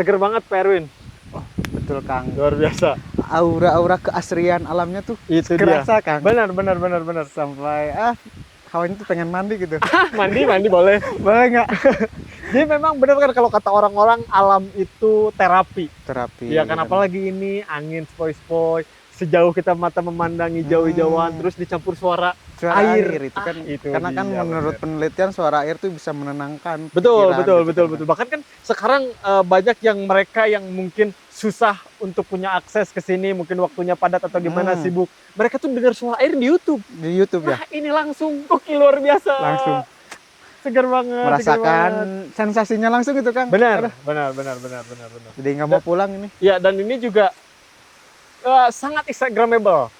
seger banget Pak Erwin. Betul Kang. Luar biasa. Aura-aura keasrian alamnya tuh Itu kerasa dia. Kang. Benar. Sampai hawanya tuh pengen mandi gitu. Mandi boleh. Boleh nggak? Jadi memang benar kan kalau kata orang-orang alam itu terapi. Terapi. Iya kan, apalagi ini angin sepoi-sepoi, sejauh kita mata memandang hijau-hijauan, terus dicampur suara air itu kan. itu Karena kan dia, menurut penelitian suara air tuh bisa menenangkan. betul pikiran gitu kan. Bahkan kan sekarang banyak yang mereka yang mungkin susah untuk punya akses ke sini, mungkin waktunya padat atau gimana sibuk, mereka tuh dengar suara air di YouTube. Di YouTube ya. Nah ini langsung luar biasa, Langsung segar banget, merasakan sensasinya langsung gitu Kang. benar. Jadi nggak mau pulang ini. Ya, dan ini juga sangat instagramable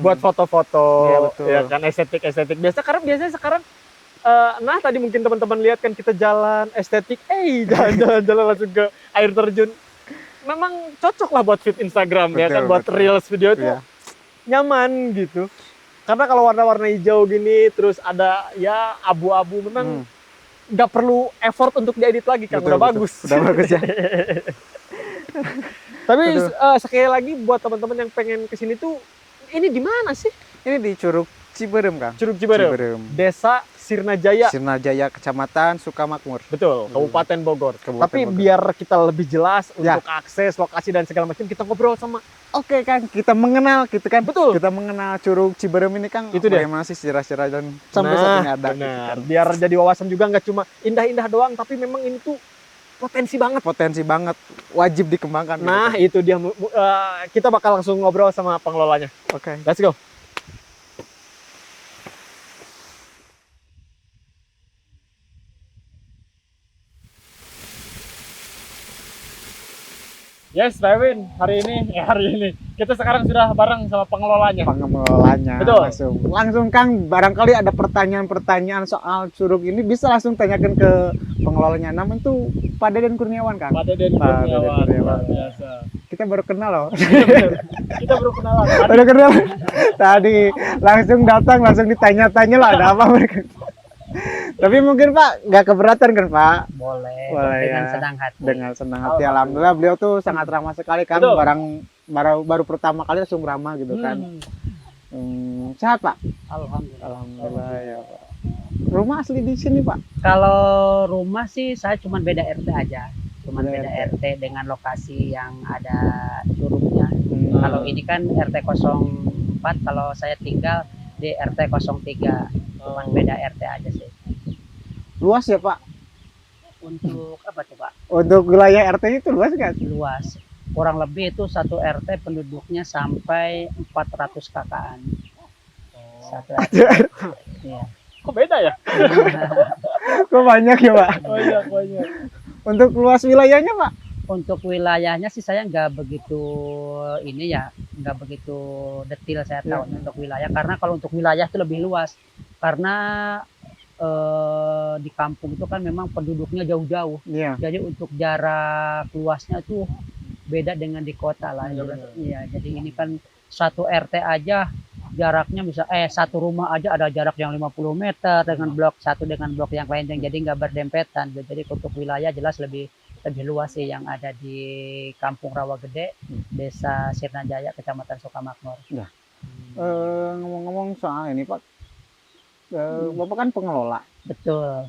buat foto-foto, Iya, betul. ya kan, estetik. Biasanya sekarang nah tadi mungkin teman-teman lihat kan kita jalan estetik, jalan langsung ke air terjun. Memang cocok lah buat feed Instagram, ya kan, buat reels video itu nyaman gitu. Karena kalau warna-warna hijau gini, terus ada ya abu-abu, memang nggak perlu effort untuk diedit lagi kan, udah bagus. Udah bagus ya. Tapi sekali lagi buat teman-teman yang pengen kesini tuh, ini di mana sih? Ini di Curug Ciberem Kang. Curug Ciberem. Desa Sirnajaya. Sirnajaya, Kecamatan Sukamakmur. Betul, Kabupaten Bogor. Tapi Bogor. biar kita lebih jelas untuk akses, lokasi dan segala macam, kita ngobrol sama. Oke Kang, kita mengenal gitu kan. Betul. Kita mengenal Curug Ciberem ini Kang. Itu dia. Bagaimana sih sejarah-sejarah dan sampai saat ini ada. Benar. Gitu kan. Biar jadi wawasan juga, nggak cuma indah-indah doang, tapi memang ini tuh potensi banget, wajib dikembangkan. Nah gitu itu dia, kita bakal langsung ngobrol sama pengelolanya. Oke. Let's go. Yes, Pak Erwin, hari ini kita sekarang sudah bareng sama pengelolanya. Betul. Langsung Kang, barangkali ada pertanyaan soal curug ini bisa langsung tanyakan ke pengelolanya. Namanya tuh Pak Deden Kurniawan Kang. Pak Deden Kurniawan. Luar biasa. Kita baru kenal loh. Kita baru kenalan. Baru kenal. Tadi langsung datang, langsung ditanya-tanya lah ada apa mereka. Tapi mungkin Pak nggak keberatan kan Pak? Boleh ya. dengan senang hati. Dengan senang hati. Alhamdulillah beliau tuh sangat ramah sekali kan. Baru pertama kali langsung ramah gitu kan. Sehat Pak? Alhamdulillah ya Pak. Rumah asli di sini Pak? Kalau rumah sih saya cuma beda RT aja. Beda RT dengan lokasi yang ada curugnya. Kalau ini kan RT 04, kalau saya tinggal di RT 03. Cuman beda RT aja sih. Luas ya Pak? Untuk apa tuh Pak? Untuk wilayah RT itu luas nggak? Luas. Kurang lebih itu satu RT penduduknya sampai 400 KK-an. Satu RT. Iya. Kok beda ya? Kok banyak ya Pak? Banyak. Untuk luas wilayahnya Pak? Untuk wilayahnya sih saya nggak begitu nggak begitu detail saya tahu untuk wilayah, karena kalau untuk wilayah itu lebih luas karena di kampung itu kan memang penduduknya jauh-jauh, jadi untuk jarak luasnya tuh beda dengan di kota lah. Iya, jadi ini kan satu RT aja jaraknya bisa satu rumah aja ada jarak yang 50 meter dengan blok satu dengan blok yang lain, jadi nggak berdempetan. Jadi untuk wilayah jelas lebih luas sih yang ada di Kampung Rawagede, Desa Sirnajaya, Kecamatan Sukamakmur. Nah, ngomong-ngomong soal ini Pak, Bapak kan pengelola. Betul.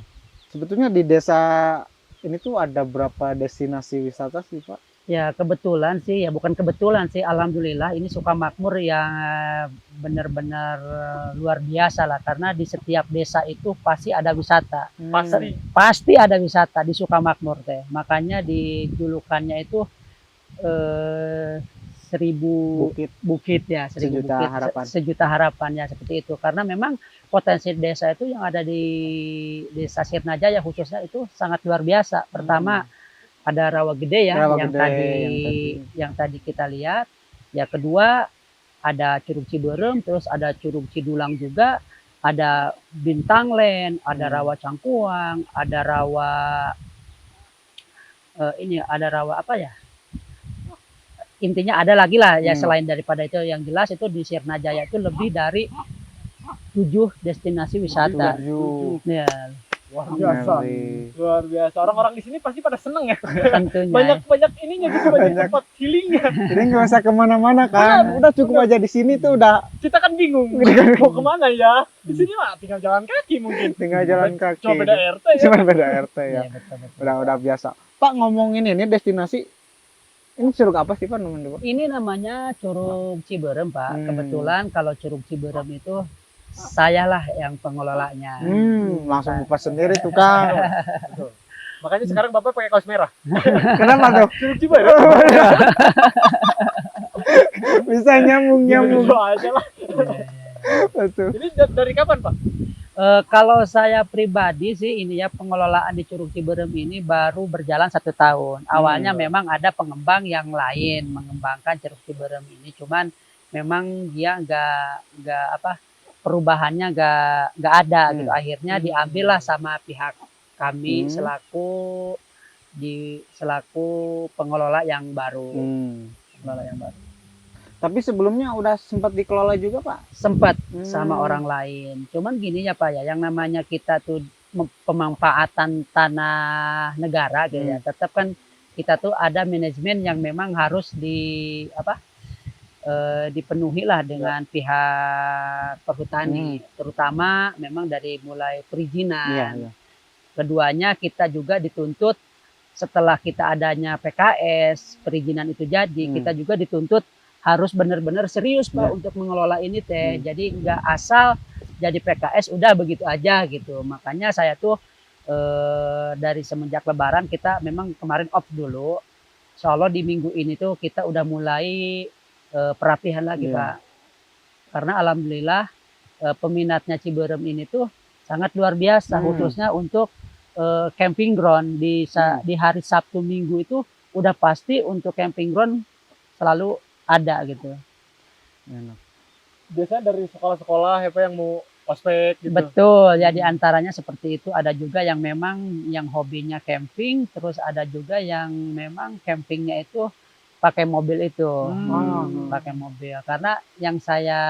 Sebetulnya di desa ini tuh ada berapa destinasi wisata sih Pak? Ya kebetulan sih, ya bukan kebetulan sih, alhamdulillah ini Sukamakmur yang benar-benar luar biasa lah, karena di setiap desa itu pasti ada wisata. Pasti ada wisata di Sukamakmur teh. Makanya di julukannya itu 1000 bukit ya, 1000 sejuta bukit, harapan. sejuta harapan ya, seperti itu. Karena memang potensi desa itu yang ada di Desa Sirnajaya khususnya itu sangat luar biasa. Pertama ada Rawagede ya, yang tadi kita lihat. Ya kedua ada Curug Ciberem, terus ada Curug Cidulang juga, ada Bintang Land, ada Rawa Cangkuang, ada rawa ada rawa apa ya? Intinya ada lagi lah ya, selain daripada itu. Yang jelas itu di Sirnajaya itu lebih dari 7 destinasi wisata. Ya. Luar biasa. Ngeri. Luar biasa. Orang-orang di sini pasti pada seneng ya. Tentunya. Banyak ininya gitu, banyak Banyak. tempat healingnya. Jadi nggak usah kemana-mana kan. Udah cukup aja di sini tuh udah Kita kan bingung mau kemana ya. Di sini mah tinggal jalan kaki mungkin. tinggal jalan kaki. Cuma beda RT ya. Cuma beda RT ya. Iya, betul. Udah biasa. Pak ngomongin ini destinasi. Ini Curug apa sih Pak namanya Pak? Ini namanya Curug Ciberem, Pak. Hmm. Kebetulan kalau Curug Ciberem itu sayalah yang pengelolanya. Langsung buka sendiri tuh Kang. Betul. Makanya sekarang Bapak pakai kaos merah. Kenapa tuh? Curug Ciberem. Bisa nyambung. Gitu aja lah. Betul. Ini dari kapan Pak? Kalau saya pribadi sih ini ya pengelolaan di Curug Ciberem ini baru berjalan 1 tahun. Awalnya memang ada pengembang yang lain mengembangkan Curug Ciberem ini, cuman memang dia nggak apa perubahannya nggak ada gitu. Akhirnya diambillah sama pihak kami selaku pengelola yang baru. Pengelola yang baru. Tapi sebelumnya udah sempat dikelola juga Pak? Sempat sama orang lain. Cuman gini ya Pak ya, yang namanya kita tuh pemanfaatan tanah negara gitu ya. Tetap kan kita tuh ada manajemen yang memang harus dipenuhi lah dengan pihak perhutani, terutama memang dari mulai perizinan. Iya. Keduanya kita juga dituntut setelah kita adanya PKS, perizinan itu jadi, kita juga dituntut harus benar-benar serius Pak untuk mengelola ini teh. Jadi nggak asal jadi PKS udah begitu aja gitu. Makanya saya tuh dari semenjak Lebaran kita memang kemarin off dulu. Insya Allah di minggu ini tuh kita udah mulai perapihan lagi Pak. Karena alhamdulillah peminatnya Ciberem ini tuh sangat luar biasa, khususnya untuk camping ground di hari Sabtu Minggu itu udah pasti untuk camping ground selalu ada gitu. Biasanya dari sekolah-sekolah apa yang mau ospek gitu. Betul, ya di antaranya seperti itu. Ada juga yang memang yang hobinya camping, terus ada juga yang memang campingnya itu pakai mobil itu. Pakai mobil. Karena yang saya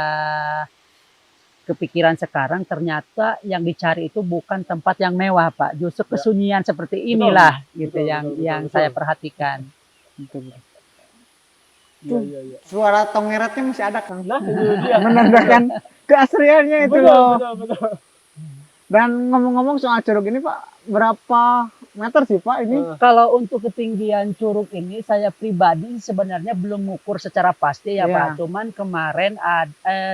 kepikiran sekarang ternyata yang dicari itu bukan tempat yang mewah Pak. Justru kesunyian seperti inilah gitu yang saya perhatikan. Iya. Suara tongeratnya masih ada Kang. Nah, itu dia. Menandakan keasliannya itu Betul, loh. betul. Dan ngomong-ngomong soal curug ini Pak, berapa meter sih Pak ini? Kalau untuk ketinggian curug ini saya pribadi sebenarnya belum mengukur secara pasti ya Pak. Cuman kemarin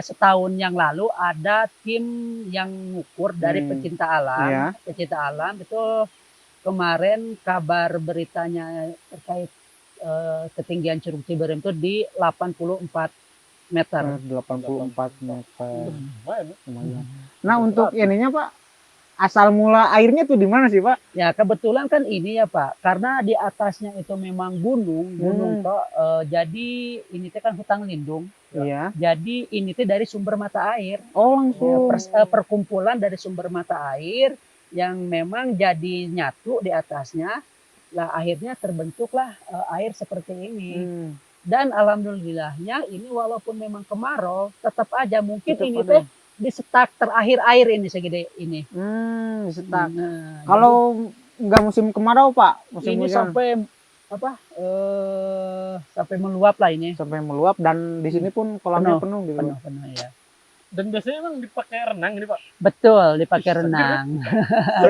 setahun yang lalu ada tim yang mengukur dari pecinta alam. Pecinta alam itu kemarin kabar beritanya terkait ketinggian Curug Ciberem itu di 84 meter. 84 meter. Lumayan. Nah untuk ininya Pak, asal mula airnya tuh di mana sih Pak? Ya kebetulan kan ini ya Pak, karena di atasnya itu memang gunung Pak. Jadi ini teh kan hutan lindung. Iya. Jadi ini teh dari sumber mata air. Oh langsung. Perkumpulan dari sumber mata air yang memang jadi nyatu di atasnya. Lah akhirnya terbentuklah air seperti ini. Dan alhamdulillahnya ini walaupun memang kemarau, tetap aja mungkin ini teh di setak terakhir air ini segede ini. Di setak. Kalau nggak musim kemarau Pak, musim ini hujan. sampai sampai meluap lah ini. Sampai meluap dan di sini pun kolamnya penuh gitu. Penuh ya. Dan biasanya emang dipakai renang ini Pak? Betul, dipakai renang.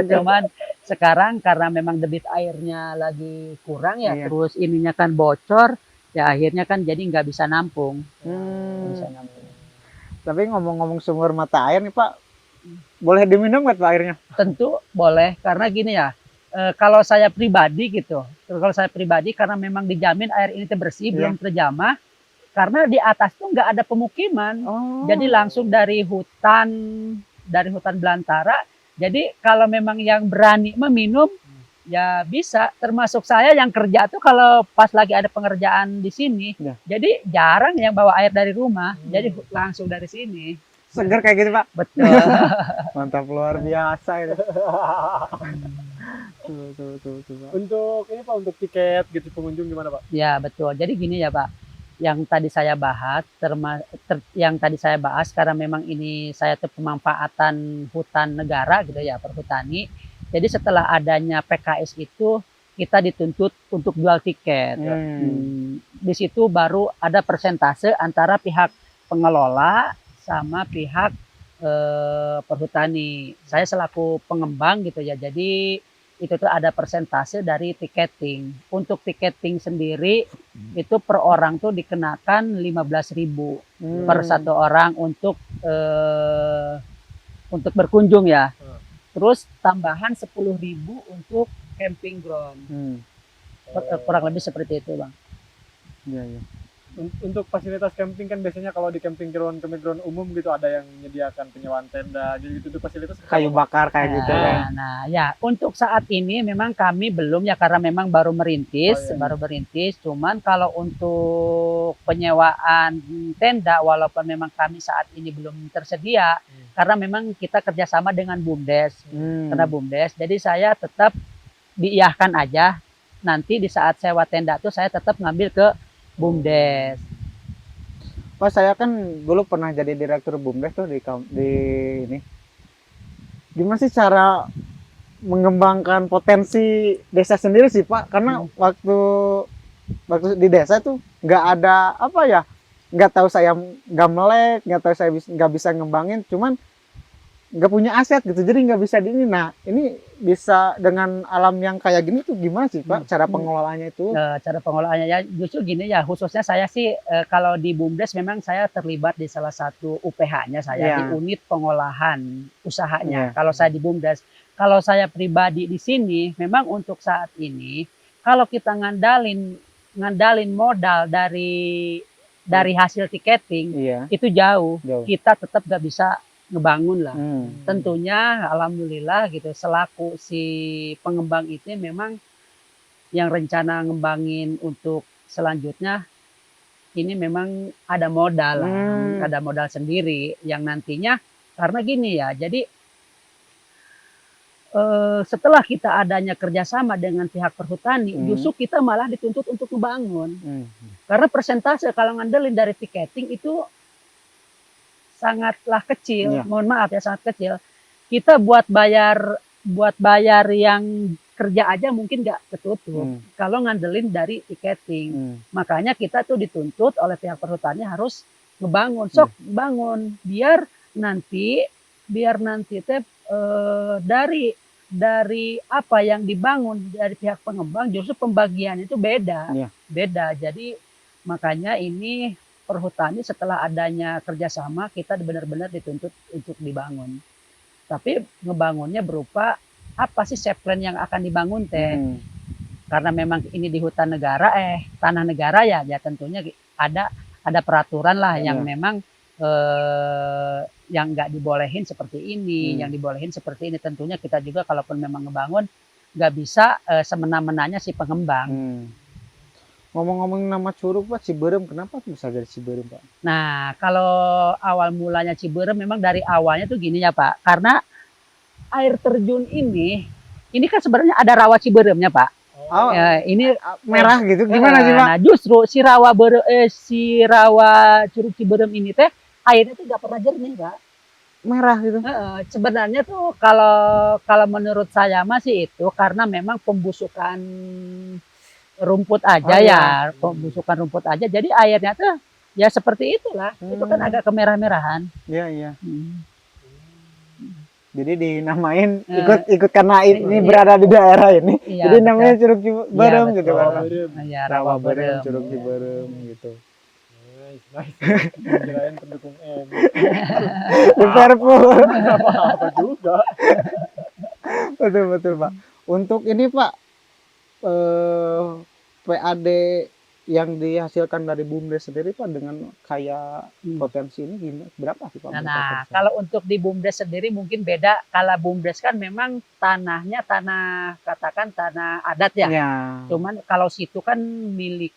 Cuman sekarang karena memang debit airnya lagi kurang ya, terus ininya kan bocor, ya akhirnya kan jadi nggak bisa nampung. Bisa nampung. Tapi ngomong-ngomong sumber mata air nih Pak, boleh diminum nggak Pak airnya? Tentu boleh, karena gini ya, kalau saya pribadi gitu, karena memang dijamin air ini bersih, belum terjamah. Karena di atas tuh nggak ada pemukiman, jadi langsung dari hutan belantara. Jadi kalau memang yang berani meminum, ya bisa. Termasuk saya yang kerja tuh kalau pas lagi ada pengerjaan di sini, jadi jarang yang bawa air dari rumah, jadi langsung dari sini. Seger kayak gitu Pak? Betul. Mantap luar biasa itu. Tuh, Pak. Untuk ini Pak, untuk tiket gitu pengunjung gimana Pak? Ya betul. Jadi gini ya Pak. Yang tadi saya bahas karena memang ini saya tuh pemanfaatan hutan negara gitu ya, perhutani. Jadi setelah adanya PKS itu kita dituntut untuk jual tiket. Di situ baru ada persentase antara pihak pengelola sama pihak perhutani. Saya selaku pengembang gitu ya. Jadi itu tuh ada persentase dari tiketing. Untuk tiketing sendiri itu per orang tuh dikenakan 15.000 per satu orang untuk berkunjung ya. Terus tambahan 10.000 untuk camping ground. Kurang lebih seperti itu, Bang. Iya. Untuk fasilitas camping kan biasanya kalau di camping ground umum gitu ada yang menyediakan penyewaan tenda gitu untuk fasilitas Kayu bakar kayak gitu kan. Nah, ya untuk saat ini memang kami belum ya karena memang baru merintis. Cuman kalau untuk penyewaan tenda walaupun memang kami saat ini belum tersedia karena memang kita kerjasama dengan BUMDes. Karena BUMDes, jadi saya tetap diiyahkan aja. Nanti di saat sewa tenda tuh saya tetap ngambil ke BUMDes. Pak, saya kan dulu pernah jadi direktur BUMDes tuh di ini. Gimana sih cara mengembangkan potensi desa sendiri sih, Pak? Karena waktu di desa tuh nggak ada apa ya, nggak tahu saya nggak melek, nggak tahu saya nggak bisa ngembangin, cuman nggak punya aset gitu, jadi nggak bisa di ini. Nah, ini bisa dengan alam yang kayak gini tuh gimana sih, Pak? Cara pengelolaannya itu? Cara pengelolaannya ya justru gini ya, khususnya saya sih kalau di BUMDes memang saya terlibat di salah satu UPH-nya saya di unit pengolahan usahanya. Kalau saya di BUMDes, kalau saya pribadi di sini memang untuk saat ini kalau kita ngandalin modal dari hasil tiketing itu jauh. Kita tetap nggak bisa ngebangun lah. Tentunya alhamdulillah gitu selaku si pengembang itu memang yang rencana ngembangin untuk selanjutnya ini memang ada modal lah, ada modal sendiri yang nantinya karena gini ya. Jadi setelah kita adanya kerjasama dengan pihak perhutani, justru kita malah dituntut untuk ngebangun. Karena persentase kalau ngandelin dari tiketing itu sangatlah kecil, mohon maaf ya sangat kecil. Kita buat bayar yang kerja aja mungkin nggak ketutup kalau ngandelin dari tiketing. Makanya kita tuh dituntut oleh pihak perhutani harus ngebangun, bangun biar nanti teh dari apa yang dibangun dari pihak pengembang justru pembagian itu beda. Jadi makanya ini perhutani setelah adanya kerjasama kita benar-benar dituntut untuk dibangun. Tapi ngebangunnya berupa apa sih safe plan yang akan dibangun teh? Karena memang ini di hutan negara, tanah negara ya tentunya ada peraturan lah yang memang yang nggak dibolehin seperti ini, yang dibolehin seperti ini. Tentunya kita juga kalaupun memang ngebangun nggak bisa semena-menanya si pengembang. Ngomong-ngomong nama Curug, Pak, Ciberem, kenapa bisa dari Ciberem, Pak? Nah, kalau awal mulanya Ciberem memang dari awalnya tuh gini ya, Pak. Karena air terjun ini kan sebenarnya ada rawa Ciberemnya, Pak. Ini merah gitu, gimana sih, Pak? Nah, justru si rawa Curug Ciberem ini teh airnya tuh nggak pernah jernih, Pak. Merah gitu. Sebenarnya tuh kalau menurut saya masih itu karena memang pembusukan rumput aja pembusukan rumput aja, jadi airnya tuh ya seperti itulah. Itu kan agak kemerah-merahan. Iya. Jadi dinamain ikut karena ini berada di daerah ini. Jadi namanya Curug Ciberem gitu kan. Rawa Berem, Curug Ciberem gitu. Nice. Kirain pendukung M. Liverpool. Apa juga. Betul, Pak. Untuk ini, Pak, PAD yang dihasilkan dari BUMDes sendiri, Pak, dengan kayak potensi ini gimana? Berapa sih, Pak? Nah, kalau untuk di BUMDes sendiri mungkin beda. Kalau BUMDes kan memang tanahnya katakan tanah adat ya. Cuman kalau situ kan milik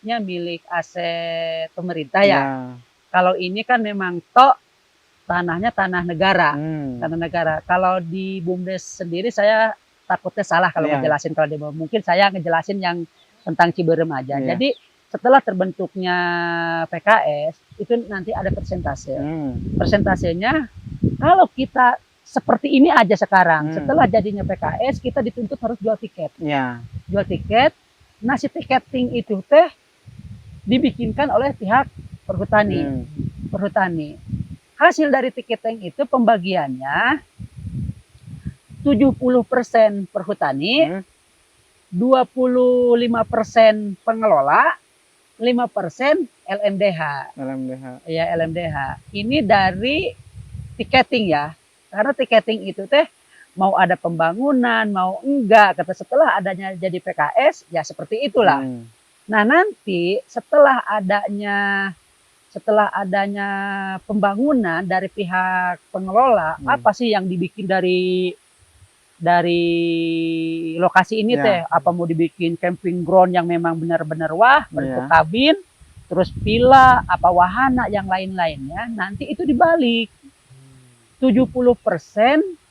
aset pemerintah ya. Kalau ini kan memang tanahnya tanah negara. Tanah negara. Kalau di BUMDes sendiri saya takutnya salah kalau ngejelasin. Kalau mungkin saya ngejelasin yang tentang Ciberem aja. Jadi setelah terbentuknya PKS itu nanti ada persentase. Persentasenya kalau kita seperti ini aja sekarang. Hmm. Setelah jadinya PKS, kita dituntut harus jual tiket. Ya. Jual tiket. Nah, si tiketing itu teh dibikinkan oleh pihak perhutani. Perhutani. Hasil dari tiketing itu pembagiannya 70% perhutani, 25% pengelola, 5% LMDH. LMDH. Ya, LMDH. Ini dari tiketing ya. Karena tiketing itu teh mau ada pembangunan, mau enggak. Kata setelah adanya jadi PKS, ya seperti itulah. Nah, nanti setelah adanya pembangunan dari pihak pengelola, apa sih yang dibikin dari lokasi ini teh? Apa mau dibikin camping ground yang memang benar-benar bentuk kabin, terus villa, apa wahana yang lain-lainnya, nanti itu dibalik. 70%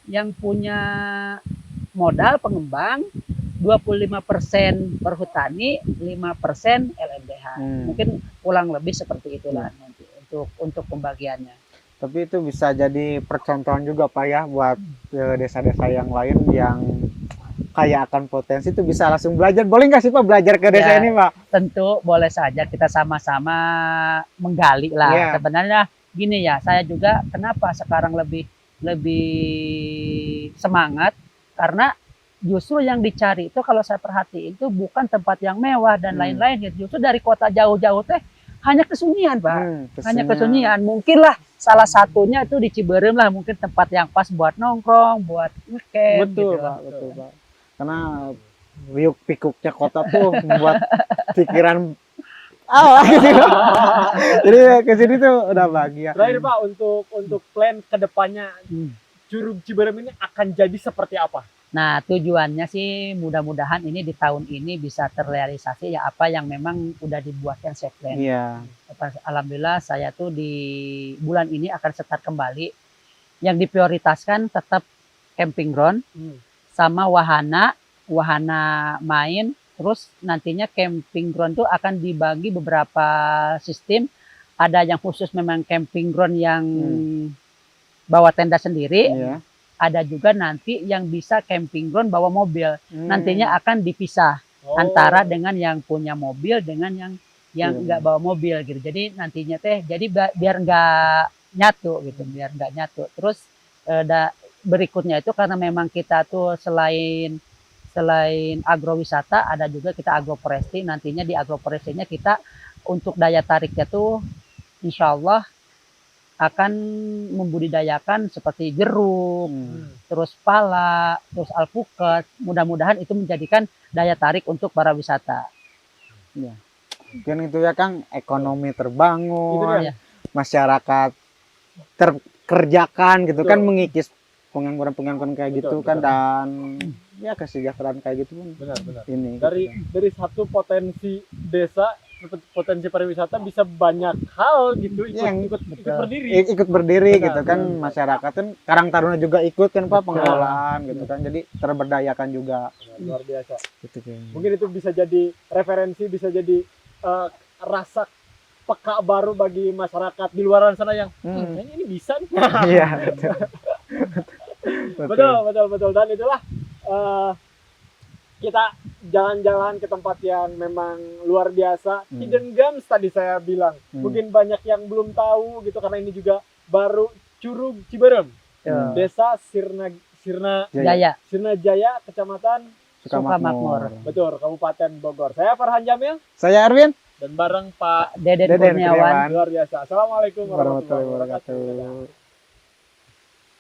yang punya modal pengembang, 25% perhutani, 5% LMDH. Mungkin kurang lebih seperti itulah nanti untuk pembagiannya. Tapi itu bisa jadi percontohan juga Pak ya buat desa-desa yang lain yang kaya akan potensi, itu bisa langsung belajar. Boleh nggak sih Pak belajar ke desa ini Pak? Tentu boleh saja, kita sama-sama menggali lah. Sebenarnya gini ya, saya juga kenapa sekarang lebih semangat, karena justru yang dicari itu kalau saya perhatiin itu bukan tempat yang mewah dan lain-lain gitu. Justru dari kota jauh-jauh teh hanya kesunyian Pak. Hanya kesunyian. Mungkin lah salah satunya itu di Ciberem lah, mungkin tempat yang pas buat nongkrong, buat weekend. Betul gitu. Pak, betul Pak. Karena riuk pikuknya kota tuh membuat pikiran gitu. Jadi kesini tuh udah bahagia. Terakhir Pak, untuk plan kedepannya Curug Ciberem ini akan jadi seperti apa? Nah, tujuannya sih mudah-mudahan ini di tahun ini bisa terrealisasi ya apa yang memang udah dibuatkan set plan. Iya. Alhamdulillah saya tuh di bulan ini akan start kembali. Yang diprioritaskan tetap camping ground sama wahana main. Terus nantinya camping ground tuh akan dibagi beberapa sistem. Ada yang khusus memang camping ground yang bawa tenda sendiri. Ada juga nanti yang bisa camping ground bawa mobil. Nantinya akan dipisah antara dengan yang punya mobil dengan yang nggak bawa mobil gitu. Jadi nantinya teh jadi biar nggak nyatu gitu, biar nggak nyatu. Terus berikutnya itu karena memang kita tuh selain agrowisata ada juga kita agroforestry. Nantinya di agroforestry-nya kita untuk daya tariknya tuh insya Allah akan membudidayakan seperti jeruk, terus pala, terus alpukat. Mudah-mudahan itu menjadikan daya tarik untuk para wisata. Ya. Mungkin itu ya Kang, ekonomi terbangun, masyarakat terkerjakan gitu kan, mengikis pengangguran kayak gitu kan, dan ya kesejahteraan kayak gitu pun. Benar. Ini dari satu potensi desa, potensi pariwisata bisa banyak hal gitu ikut berdiri gitu kan. Masyarakat kan Karang Taruna juga ikut kan Pak pengelolaan gitu kan, jadi terberdayakan juga. Luar biasa gitu kan. Mungkin itu bisa jadi referensi, bisa jadi rasa peka baru bagi masyarakat di luar sana yang kayaknya ini bisa nih. Iya. betul. Dan itulah kita jalan-jalan ke tempat yang memang luar biasa. Hidden Gems tadi saya bilang. Mungkin banyak yang belum tahu gitu, karena ini juga baru Curug Ciberem. Desa Sirna Jaya, Kecamatan Sukamakmur. Betul, Kabupaten Bogor. Saya Farhan Jamil. Saya Erwin. Dan bareng Pak Deden Kurniawan. Luar biasa. Assalamualaikum warahmatullahi wabarakatuh.